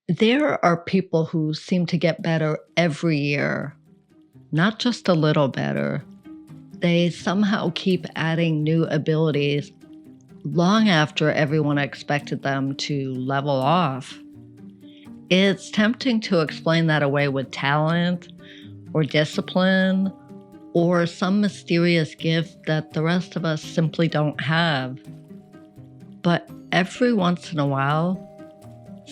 There are people who seem to get better every year, not just a little better. They somehow keep adding new abilities long after everyone expected them to level off. It's tempting to explain that away with talent or discipline or some mysterious gift that the rest of us simply don't have. But every once in a while,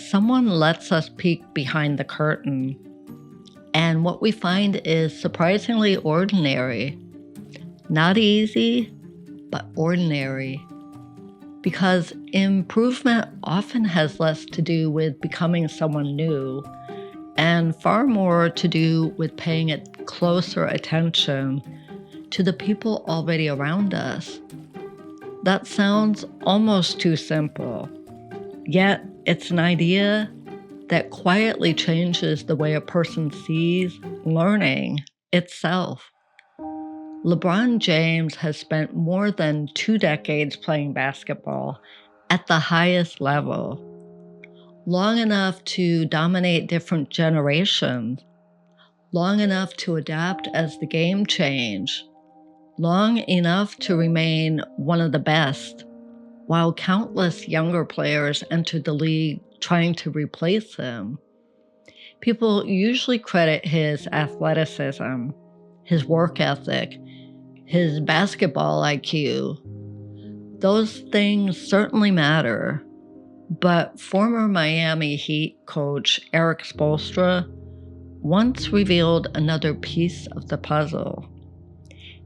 someone lets us peek behind the curtain, and what we find is surprisingly ordinary. Not easy, but ordinary. Because improvement often has less to do with becoming someone new and far more to do with paying it closer attention to the people already around us. That sounds almost too simple, yet it's an idea that quietly changes the way a person sees learning itself. LeBron James has spent more than 2 decades playing basketball at the highest level, long enough to dominate different generations, long enough to adapt as the game changed, long enough to remain one of the best, while countless younger players entered the league trying to replace him. People usually credit his athleticism, his work ethic, his basketball IQ. Those things certainly matter, but former Miami Heat coach Eric Spoelstra once revealed another piece of the puzzle.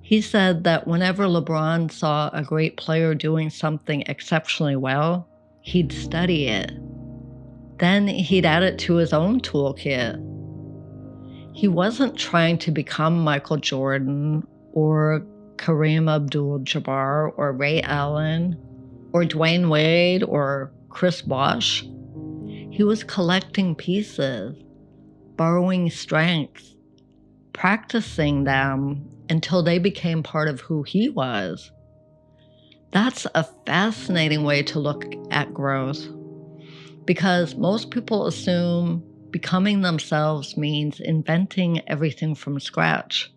He said that whenever LeBron saw a great player doing something exceptionally well, he'd study it. Then he'd add it to his own toolkit. He wasn't trying to become Michael Jordan or Kareem Abdul-Jabbar or Ray Allen or Dwayne Wade or Chris Bosh. He was collecting pieces, borrowing strengths, practicing them until they became part of who he was. That's a fascinating way to look at growth, because most people assume becoming themselves means inventing everything from scratch.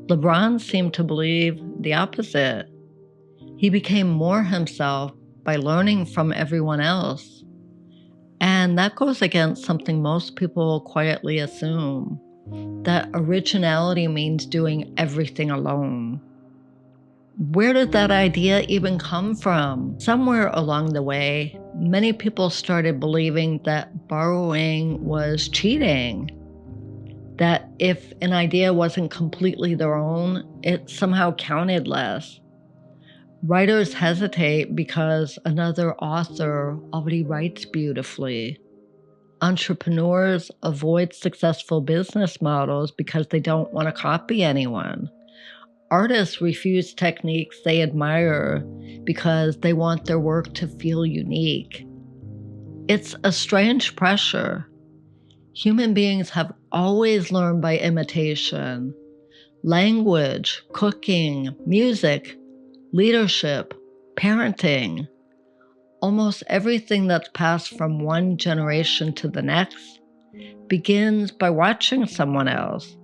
LeBron seemed to believe the opposite. He became more himself by learning from everyone else. And that goes against something most people quietly assume, that originality means doing everything alone. Where did that idea even come from? Somewhere along the way, many people started believing that borrowing was cheating, that if an idea wasn't completely their own, it somehow counted less. Writers hesitate because another author already writes beautifully. Entrepreneurs avoid successful business models because they don't want to copy anyone. Artists refuse techniques they admire because they want their work to feel unique. It's a strange pressure. Human beings have always learned by imitation. Language, cooking, music, leadership, parenting. Almost everything that's passed from one generation to the next begins by watching someone else.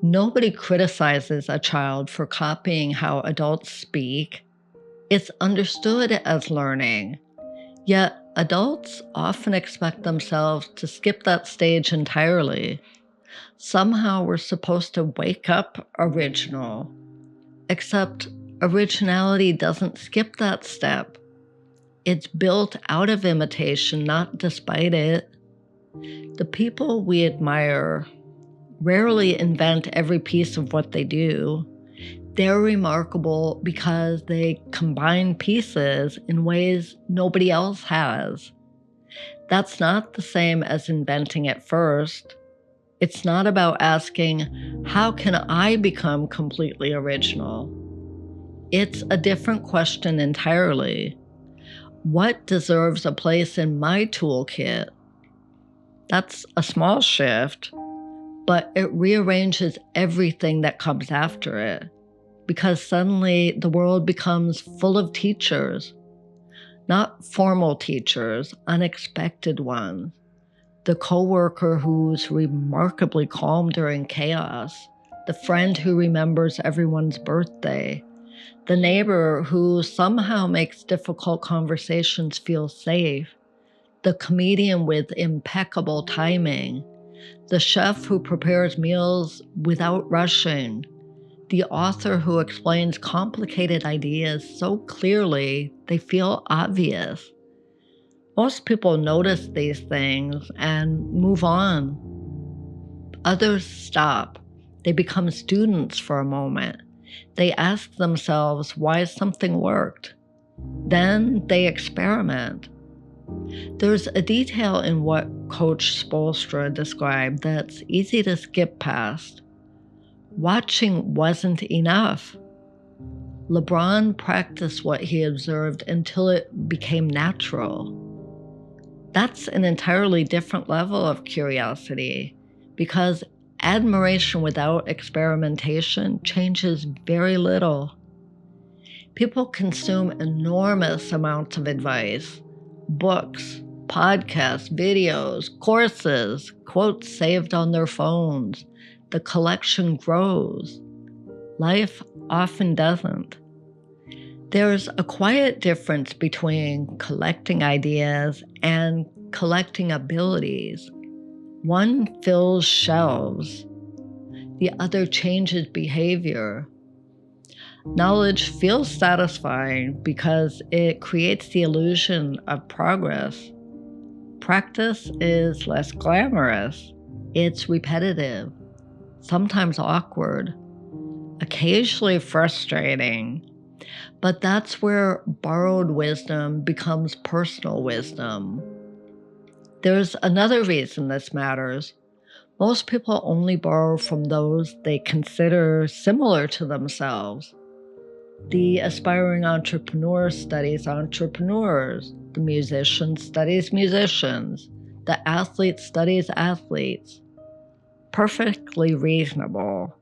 Nobody criticizes a child for copying how adults speak. It's understood as learning. Yet adults often expect themselves to skip that stage entirely. Somehow we're supposed to wake up original. Except originality doesn't skip that step. It's built out of imitation, not despite it. The people we admire rarely invent every piece of what they do. They're remarkable because they combine pieces in ways nobody else has. That's not the same as inventing at first. It's not about asking, how can I become completely original? It's a different question entirely. What deserves a place in my toolkit? That's a small shift, but it rearranges everything that comes after it, because suddenly the world becomes full of teachers, not formal teachers, unexpected ones, the coworker who's remarkably calm during chaos, the friend who remembers everyone's birthday, the neighbor who somehow makes difficult conversations feel safe, the comedian with impeccable timing, the chef who prepares meals without rushing, the author who explains complicated ideas so clearly they feel obvious. Most people notice these things and move on. Others stop. They become students for a moment. They ask themselves why something worked. Then they experiment. There's a detail in what Coach Spoelstra described that's easy to skip past. Watching wasn't enough. LeBron practiced what he observed until it became natural. That's an entirely different level of curiosity because admiration without experimentation changes very little. People consume enormous amounts of advice, books, podcasts, videos, courses, quotes saved on their phones. The collection grows. Life often doesn't. There's a quiet difference between collecting ideas and collecting abilities. One fills shelves, the other changes behavior. Knowledge feels satisfying because it creates the illusion of progress. Practice is less glamorous. It's repetitive, sometimes awkward, occasionally frustrating. But that's where borrowed wisdom becomes personal wisdom. There's another reason this matters. Most people only borrow from those they consider similar to themselves. The aspiring entrepreneur studies entrepreneurs. The musician studies musicians. The athlete studies athletes. Perfectly reasonable.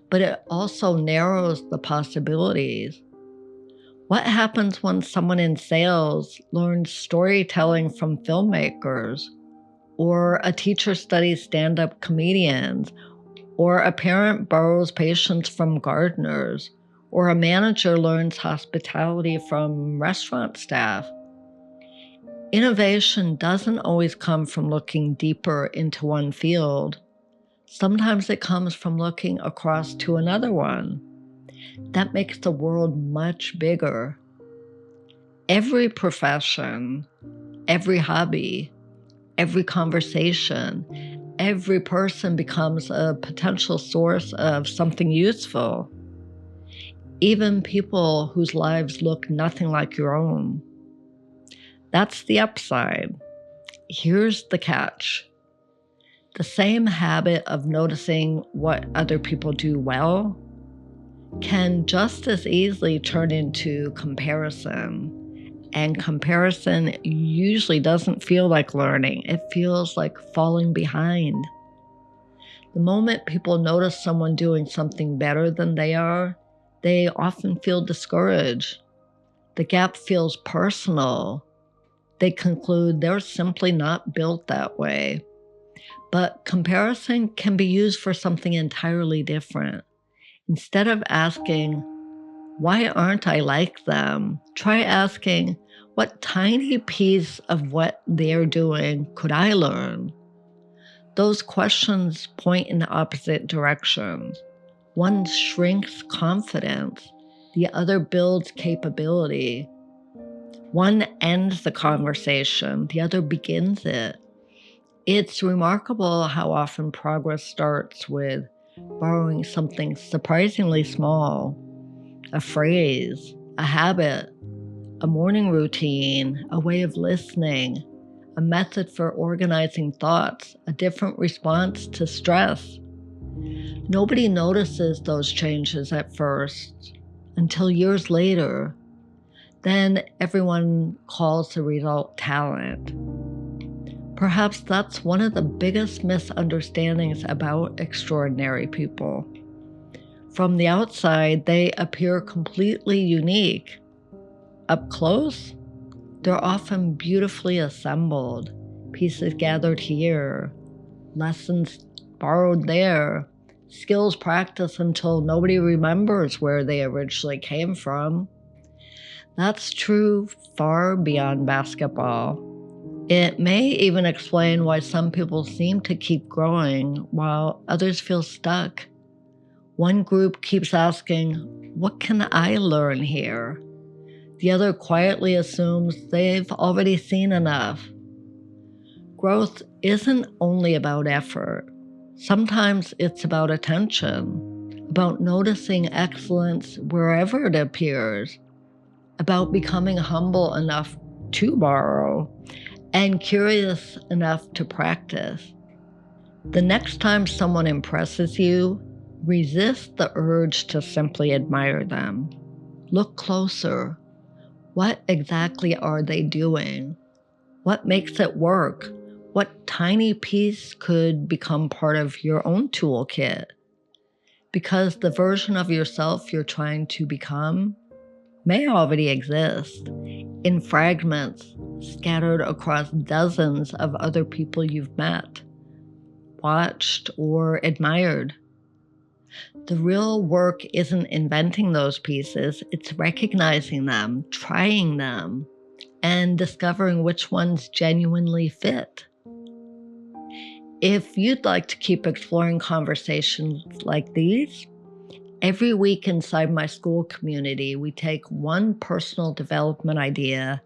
But it also narrows the possibilities. What happens when someone in sales learns storytelling from filmmakers, or a teacher studies stand-up comedians, or a parent borrows patience from gardeners, or a manager learns hospitality from restaurant staff? Innovation doesn't always come from looking deeper into one field. Sometimes it comes from looking across to another one. That makes the world much bigger. Every profession, every hobby, every conversation, every person becomes a potential source of something useful. Even people whose lives look nothing like your own. That's the upside. Here's the catch. The same habit of noticing what other people do well can just as easily turn into comparison. And comparison usually doesn't feel like learning. It feels like falling behind. The moment people notice someone doing something better than they are, they often feel discouraged. The gap feels personal. They conclude they're simply not built that way. But comparison can be used for something entirely different. Instead of asking, why aren't I like them? Try asking, what tiny piece of what they're doing could I learn? Those questions point in the opposite directions. One shrinks confidence, the other builds capability. One ends the conversation, the other begins it. It's remarkable how often progress starts with borrowing something surprisingly small, a phrase, a habit, a morning routine, a way of listening, a method for organizing thoughts, a different response to stress. Nobody notices those changes at first until years later. Then everyone calls the result talent. Perhaps that's one of the biggest misunderstandings about extraordinary people. From the outside, they appear completely unique. Up close, they're often beautifully assembled, pieces gathered here, lessons borrowed there, skills practiced until nobody remembers where they originally came from. That's true far beyond basketball. It may even explain why some people seem to keep growing while others feel stuck. One group keeps asking, "What can I learn here?" The other quietly assumes they've already seen enough. Growth isn't only about effort. Sometimes it's about attention, about noticing excellence wherever it appears, about becoming humble enough to borrow and curious enough to practice. The next time someone impresses you, resist the urge to simply admire them. Look closer. What exactly are they doing? What makes it work? What tiny piece could become part of your own toolkit? Because the version of yourself you're trying to become may already exist in fragments scattered across dozens of other people you've met, watched, or admired. The real work isn't inventing those pieces, it's recognizing them, trying them, and discovering which ones genuinely fit. If you'd like to keep exploring conversations like these, every week inside my school community, we take one personal development idea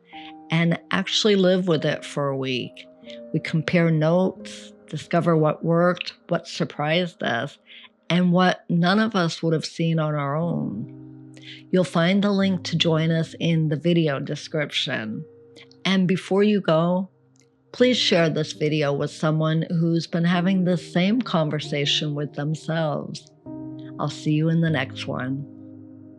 and actually live with it for a week. We compare notes, discover what worked, what surprised us, and what none of us would have seen on our own. You'll find the link to join us in the video description. And before you go, please share this video with someone who's been having the same conversation with themselves. I'll see you in the next one.